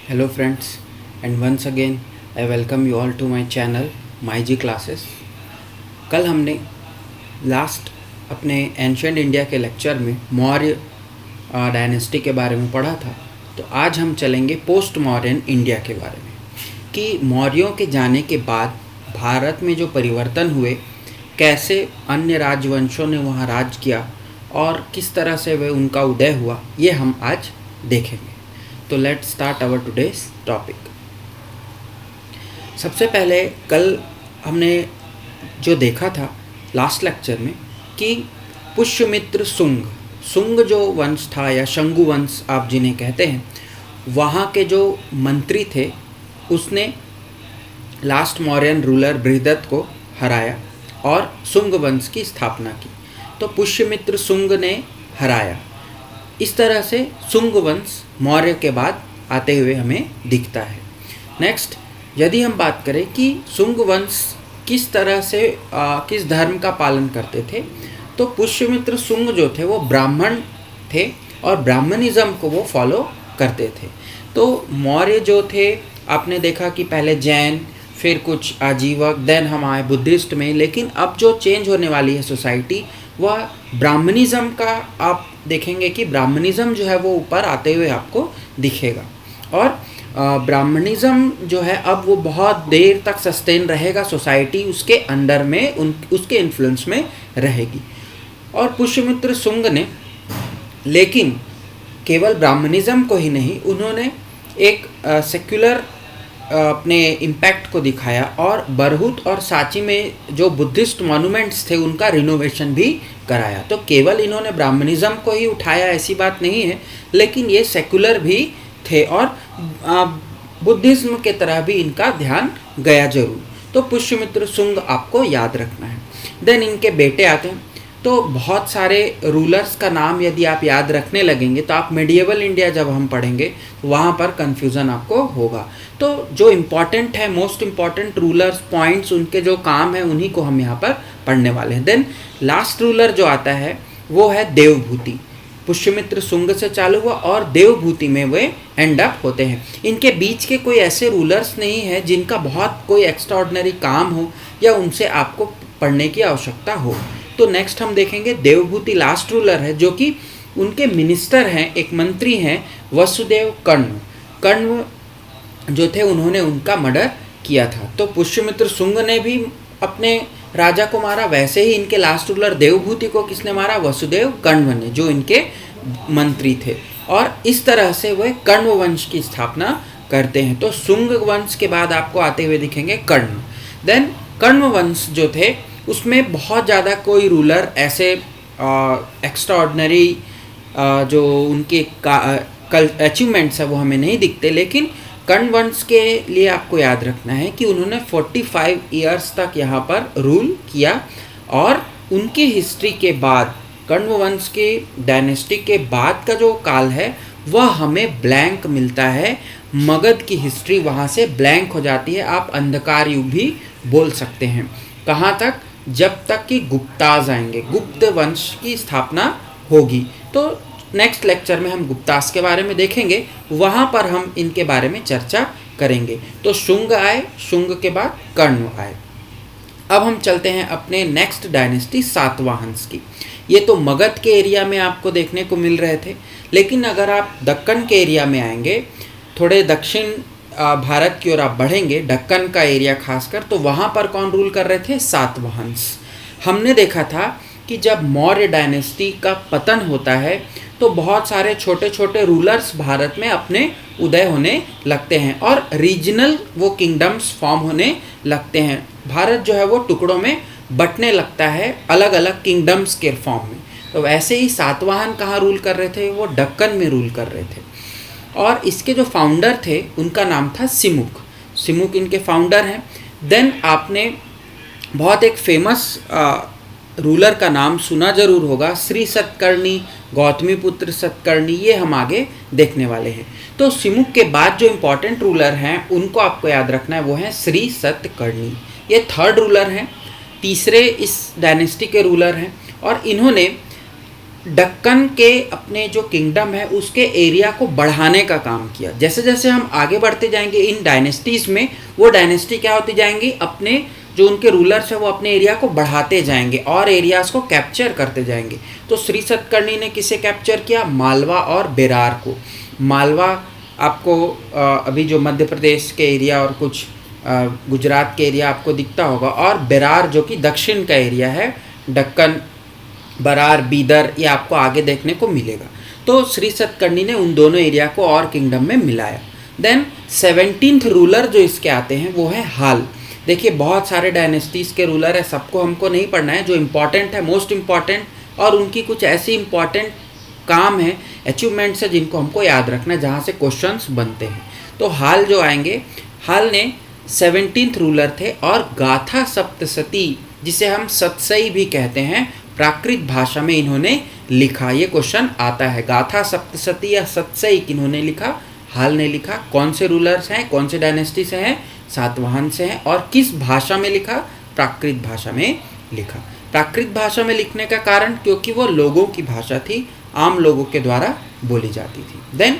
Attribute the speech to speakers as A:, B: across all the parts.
A: Hello friends, and once again I welcome you all to my channel MyG Classes। कल हमने last अपने ancient India के lecture में Maurya dynasty के बारे में पढ़ा था। तो आज हम चलेंगे पोस्ट मॉडर्न इंडिया के बारे में कि मौर्यों के जाने के बाद भारत में जो परिवर्तन हुए, कैसे अन्य राजवंशों ने वहाँ राज किया और किस तरह से वह उनका उदय हुआ, ये हम आज देखेंगे। तो let's start our today's topic. सबसे पहले कल हमने जो देखा था लास्ट लेक्चर में कि पुष्यमित्र सुंग जो वंश था या शंगु वंश आप जिन्हें कहते हैं, वहाँ के जो मंत्री थे उसने लास्ट मौर्यन रूलर बृहदत्त को हराया और सुंग वंश की स्थापना की। तो पुष्यमित्र सुंग ने हराया। इस तरह से सुंग वंश मौर्य के बाद आते हुए हमें दिखता है। नेक्स्ट, यदि हम बात करें कि सुंग वंश किस तरह से किस धर्म का पालन करते थे, तो पुष्यमित्र सुंग जो थे वो ब्राह्मण थे और ब्राह्मणिज्म को वो फॉलो करते थे। तो मौर्य जो थे, आपने देखा कि पहले जैन, फिर कुछ आजीवक, देन हम आए बुद्धिस्ट में, लेकिन अब जो चेंज होने वाली है सोसाइटी वह ब्राह्मणिज्म का आप देखेंगे कि ब्राह्मणिज्म जो है वो ऊपर आते हुए आपको दिखेगा। और ब्राह्मणिज्म जो है अब वो बहुत देर तक सस्टेन रहेगा, सोसाइटी उसके अंडर में उसके इन्फ्लुएंस में रहेगी। और पुष्यमित्र सुंग ने लेकिन केवल ब्राह्मणिज्म को ही नहीं, उन्होंने एक सेक्युलर अपने इम्पैक्ट को दिखाया और बरहुत और सांची में जो बुद्धिस्ट मॉन्यूमेंट्स थे उनका रिनोवेशन भी कराया। तो केवल इन्होंने ब्राह्मणिज्म को ही उठाया ऐसी बात नहीं है, लेकिन ये सेक्युलर भी थे और बुद्धिज्म के तरह भी इनका ध्यान गया जरूर। तो पुष्यमित्र सुंग आपको याद रखना है। देन इनके बेटे आते हैं। तो बहुत सारे रूलर्स का नाम यदि आप याद रखने लगेंगे तो आप मेडिएवल इंडिया जब हम पढ़ेंगे तो वहाँ पर कन्फ्यूज़न आपको होगा। तो जो इम्पॉर्टेंट है, मोस्ट इम्पॉर्टेंट रूलर्स पॉइंट्स, उनके जो काम है उन्हीं को हम यहाँ पर पढ़ने वाले हैं। देन लास्ट रूलर जो आता है वो है देवभूति। पुष्यमित्र सुंग से चालू हुआ और देवभूति में वे एंड अप होते हैं। इनके बीच के कोई ऐसे रूलर्स नहीं है जिनका बहुत कोई एक्स्ट्राऑर्डिनरी काम हो या उनसे आपको पढ़ने की आवश्यकता हो। तो नेक्स्ट हम देखेंगे देवभूति लास्ट रूलर है, जो कि उनके मिनिस्टर हैं, एक मंत्री हैं वसुदेव कर्ण जो थे, उन्होंने उनका मर्डर किया था। तो पुष्यमित्र सुंग ने भी अपने राजा को मारा, वैसे ही इनके लास्ट रूलर देवभूति को किसने मारा? वसुदेव कर्ण ने, जो इनके मंत्री थे। और इस तरह से वह कर्ण वंश की स्थापना करते हैं। तो सुंग वंश के बाद आपको आते हुए दिखेंगे कर्ण। देन कर्ण वंश जो थे उसमें बहुत ज़्यादा कोई रूलर ऐसे एक्स्ट्राऑर्डिनरी जो उनके अचीवमेंट्स है वो हमें नहीं दिखते, लेकिन कर्ण वंश के लिए आपको याद रखना है कि उन्होंने 45 ईयर्स तक यहाँ पर रूल किया। और उनकी हिस्ट्री के बाद, कर्ण वंश के डायनेस्टी के बाद का जो काल है वह हमें ब्लैंक मिलता है। मगध की हिस्ट्री वहाँ से ब्लैंक हो जाती है। आप अंधकार युग भी बोल सकते हैं। कहाँ तक? जब तक कि गुप्ताज आएंगे, गुप्त वंश की स्थापना होगी। तो नेक्स्ट लेक्चर में हम गुप्तास के बारे में देखेंगे, वहाँ पर हम इनके बारे में चर्चा करेंगे। तो शुंग आए, शुंग के बाद कर्ण आए। अब हम चलते हैं अपने नेक्स्ट डायनेस्टी सातवाहंस की। ये तो मगध के एरिया में आपको देखने को मिल रहे थे, लेकिन अगर आप दक्कन के एरिया में आएंगे, थोड़े दक्षिण भारत की ओर आप बढ़ेंगे, दक्कन का एरिया खासकर, तो वहाँ पर कौन रूल कर रहे थे? सातवाहंस। हमने देखा था कि जब मौर्य डायनेस्टी का पतन होता है तो बहुत सारे छोटे छोटे रूलर्स भारत में अपने उदय होने लगते हैं और रीजनल वो किंगडम्स फॉर्म होने लगते हैं। भारत जो है वो टुकड़ों में बंटने लगता है अलग अलग किंगडम्स के फॉर्म में। तो वैसे ही सातवाहन कहाँ रूल कर रहे थे? वो दक्कन में रूल कर रहे थे। और इसके जो फाउंडर थे उनका नाम था सिमुक इनके फाउंडर हैं। देन आपने बहुत एक फेमस रूलर का नाम सुना जरूर होगा, श्री सतकर्णी, गौतमीपुत्र सतकर्णी, ये हम आगे देखने वाले हैं। तो सिमुक के बाद जो इम्पोर्टेंट रूलर हैं उनको आपको याद रखना है, वो हैं श्री सतकर्णी। ये थर्ड रूलर हैं, तीसरे इस डायनेस्टी के रूलर हैं और इन्होंने दक्कन के अपने जो किंगडम है उसके एरिया को बढ़ाने का काम किया। जैसे जैसे हम आगे बढ़ते जाएंगे इन डायनेस्टीज़ में, वो डायनेस्टी क्या होती जाएंगी, अपने जो उनके रूलर्स है वो अपने एरिया को बढ़ाते जाएंगे और एरियाज़ को कैप्चर करते जाएंगे। तो श्री सतकर्णी ने किसे कैप्चर किया, मालवा और बेरार को। मालवा आपको अभी जो मध्य प्रदेश के एरिया और कुछ गुजरात के एरिया आपको दिखता होगा, और बेरार जो कि दक्षिण का एरिया है, दक्कन, बरार, बीदर, ये आपको आगे देखने को मिलेगा। तो श्री सतकर्णी ने उन दोनों एरिया को और किंगडम में मिलाया। देन 17th रूलर जो इसके आते हैं वो है हाल। देखिए बहुत सारे डायनेस्टीज़ के रूलर है, सबको हमको नहीं पढ़ना है, जो इम्पॉर्टेंट है, मोस्ट इम्पॉर्टेंट, और उनकी कुछ ऐसी इम्पॉर्टेंट काम है, अचीवमेंट्स है जिनको हमको याद रखना है, जहाँ से क्वेश्चंस बनते हैं। तो हाल जो आएंगे, हाल ने 17th रूलर थे और गाथा सप्तशती, जिसे हम सतसई भी कहते हैं, प्राकृत भाषा में इन्होंने लिखा। ये क्वेश्चन आता है, गाथा सप्तशती या सतसई किन्होंने लिखा, हाल ने लिखा। कौन से रूलर्स हैं, कौन से डायनेस्टी से हैं, सातवाहन से हैं, और किस भाषा में लिखा, प्राकृत भाषा में लिखा। प्राकृत भाषा में लिखने का कारण क्योंकि वो लोगों की भाषा थी, आम लोगों के द्वारा बोली जाती थी। देन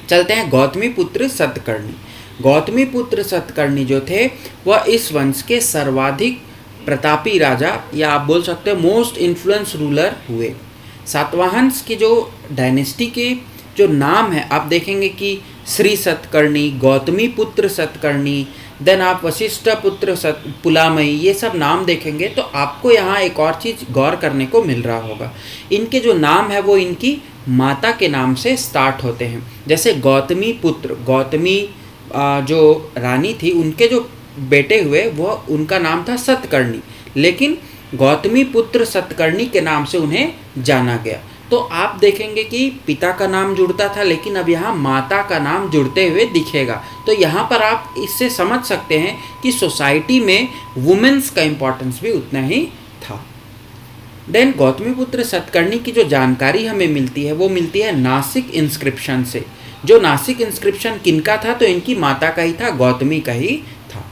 A: चलते हैं गौतमी पुत्र सतकर्णी। गौतमी पुत्र सतकर्णी जो थे वह इस वंश के सर्वाधिक प्रतापी राजा, या आप बोल सकते हैं मोस्ट इन्फ्लुएंस रूलर हुए। सातवाहन्स की जो डायनेस्टी के जो नाम है आप देखेंगे कि श्री सतकर्णी, गौतमी पुत्र सतकर्णी, देन आप वशिष्ठ पुत्र पुलामयी, ये सब नाम देखेंगे तो आपको यहाँ एक और चीज़ गौर करने को मिल रहा होगा। इनके जो नाम है वो इनकी माता के नाम से स्टार्ट होते हैं। जैसे गौतमी पुत्र, गौतमी जो रानी थी, उनके जो बेटे हुए वह उनका नाम था सतकर्णी, लेकिन गौतमी पुत्र सतकर्णी के नाम से उन्हें जाना गया। तो आप देखेंगे कि पिता का नाम जुड़ता था, लेकिन अब यहाँ माता का नाम जुड़ते हुए दिखेगा। तो यहाँ पर आप इससे समझ सकते हैं कि सोसाइटी में वुमेन्स का इम्पोर्टेंस भी उतना ही था। देन गौतमीपुत्र सतकर्णी की जो जानकारी हमें मिलती है वो मिलती है नासिक इंस्क्रिप्शन से। जो नासिक इंस्क्रिप्शन किनका था, तो इनकी माता का ही था, गौतमी का ही था।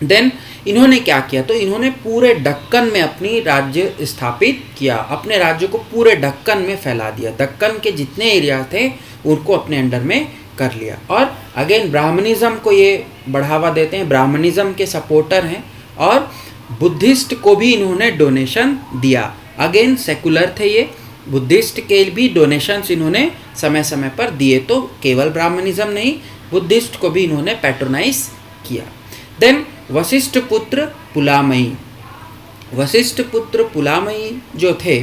A: देन इन्होंने क्या किया, तो इन्होंने पूरे दक्कन में अपनी राज्य स्थापित किया, अपने राज्य को पूरे दक्कन में फैला दिया। दक्कन के जितने एरिया थे उनको अपने अंडर में कर लिया। और अगेन ब्राह्मणिज्म को ये बढ़ावा देते हैं, ब्राह्मणिज्म के सपोर्टर हैं, और बुद्धिस्ट को भी इन्होंने डोनेशन दिया। अगेन सेकुलर थे ये, बुद्धिस्ट के भी डोनेशंस इन्होंने समय समय पर दिए। तो केवल ब्राह्मणिज्म नहीं, बुद्धिस्ट को भी इन्होंने पैट्रोनाइज किया। देन वशिष्ठ पुत्र पुलामयी, वशिष्ठ पुत्र पुलामयी जो थे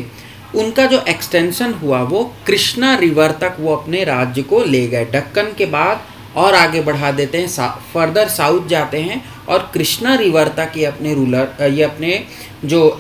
A: उनका जो एक्सटेंशन हुआ वो कृष्णा रिवर तक वो अपने राज्य को ले गए। दक्कन के बाद और आगे बढ़ा देते हैं, फर्दर साउथ जाते हैं और कृष्णा रिवर तक ये अपने ये अपने जो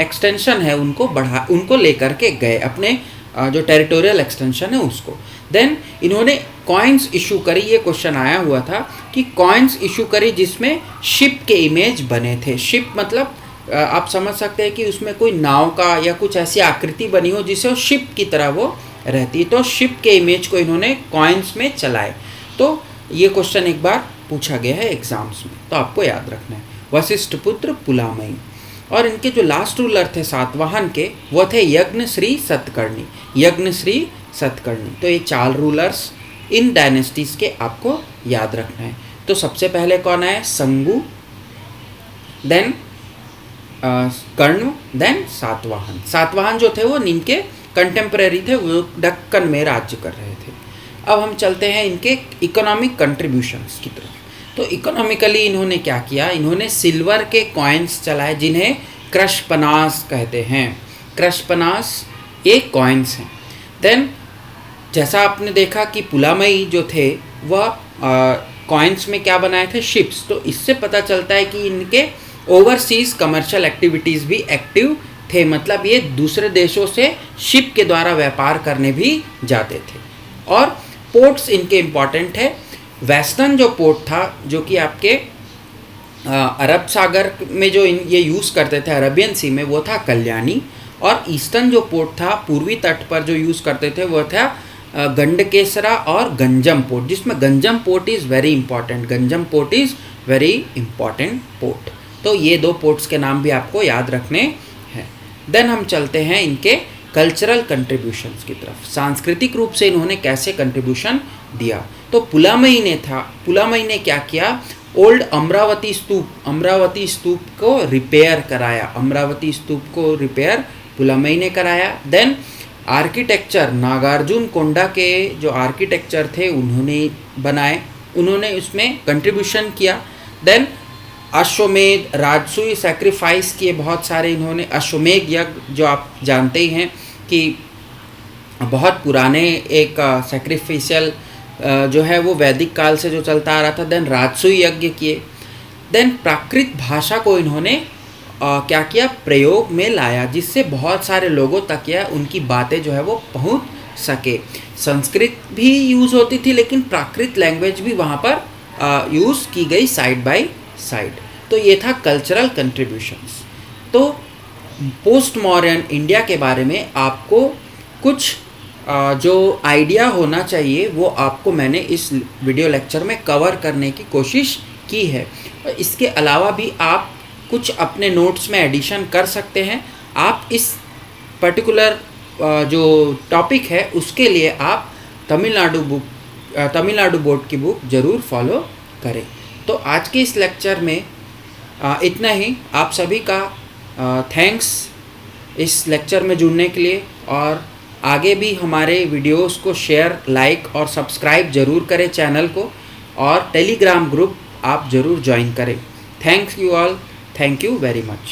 A: एक्सटेंशन है उनको लेकर के गए, अपने जो टेरिटोरियल एक्सटेंशन है उसको। देन इन्होंने कॉइन्स इशू करी। ये क्वेश्चन आया हुआ था कि कॉइन्स इशू करी जिसमें शिप के इमेज बने थे। शिप मतलब आप समझ सकते हैं कि उसमें कोई नाव का या कुछ ऐसी आकृति बनी हो जिससे वो शिप की तरह वो रहती। तो शिप के इमेज को इन्होंने कॉइन्स में चलाए। तो ये क्वेश्चन एक बार पूछा गया है एग्जाम्स में, तो आपको याद रखना है। वशिष्ठ पुत्र पुलामयी। और इनके जो लास्ट रूलर थे सातवाहन के वो थे यज्ञश्री सतकर्णी, यज्ञश्री सतकर्णी। तो ये 4 रूलर्स इन डायनेस्टीज़ के आपको याद रखना है। तो सबसे पहले कौन है, संगु, देन कर्ण, देन सातवाहन। सातवाहन जो थे वो इनके कंटेम्प्रेरी थे, वो दक्कन में राज्य कर रहे थे। अब हम चलते हैं इनके इकोनॉमिक कंट्रीब्यूशंस की तरफ। तो इकोनॉमिकली इन्होंने क्या किया, इन्होंने सिल्वर के कॉइन्स चलाए जिन्हें क्रशपनास कहते हैं। क्रशपनास ये कॉइन्स हैं। देन जैसा आपने देखा कि पुलामयी जो थे वह कॉइन्स में क्या बनाए थे, शिप्स। तो इससे पता चलता है कि इनके ओवरसीज़ कमर्शियल एक्टिविटीज़ भी एक्टिव थे, मतलब ये दूसरे देशों से शिप के द्वारा व्यापार करने भी जाते थे। और पोर्ट्स इनके इम्पॉर्टेंट है। वेस्टर्न जो पोर्ट था जो कि आपके अरब सागर में जो ये यूज़ करते थे अरबियन सी में, वो था कल्याणी। और ईस्टर्न जो पोर्ट था पूर्वी तट पर जो यूज़ करते थे वो था गंडकेसरा और गंजम पोर्ट, जिसमें Ganjam port is very important, Ganjam port is very important port. तो ये 2 पोर्ट्स के नाम भी आपको याद रखने हैं। देन हम चलते हैं इनके कल्चरल कंट्रीब्यूशंस की तरफ, सांस्कृतिक रूप से इन्होंने कैसे कंट्रीब्यूशन दिया। तो पुलामई ने क्या किया, ओल्ड अमरावती स्तूप को रिपेयर कराया, अमरावती स्तूप को रिपेयर पुलामई ने कराया। देन आर्किटेक्चर, नागार्जुन कोंडा के जो आर्किटेक्चर थे उन्होंने बनाए, उन्होंने उसमें कंट्रीब्यूशन किया। देन अश्वमेध, राजसूय सैक्रिफाइस किए बहुत सारे इन्होंने, अश्वमेध यज्ञ जो आप जानते ही हैं कि बहुत पुराने एक सैक्रिफिशियल जो है वो वैदिक काल से जो चलता आ रहा था। देन राजसूय यज्ञ किए। देन प्राकृत भाषा को इन्होंने क्या किया, प्रयोग में लाया, जिससे बहुत सारे लोगों तक यह उनकी बातें जो है वो पहुंच सके। संस्कृत भी यूज़ होती थी लेकिन प्राकृत लैंग्वेज भी वहाँ पर यूज़ की गई साइड बाय साइड। तो ये था कल्चरल कंट्रीब्यूशंस। तो पोस्ट मॉडर्न इंडिया के बारे में आपको कुछ जो आइडिया होना चाहिए वो आपको मैंने इस वीडियो लेक्चर में कवर करने की कोशिश की है। इसके अलावा भी आप कुछ अपने नोट्स में एडिशन कर सकते हैं। आप इस पर्टिकुलर जो टॉपिक है उसके लिए आप तमिलनाडु बोर्ड की बुक ज़रूर फॉलो करें। तो आज के इस लेक्चर में इतना ही। आप सभी का थैंक्स इस लेक्चर में जुड़ने के लिए, और आगे भी हमारे वीडियोस को शेयर, लाइक और सब्सक्राइब ज़रूर करें चैनल को, और टेलीग्राम ग्रुप आप ज़रूर ज्वाइन करें। Thanks you all, thank you very much.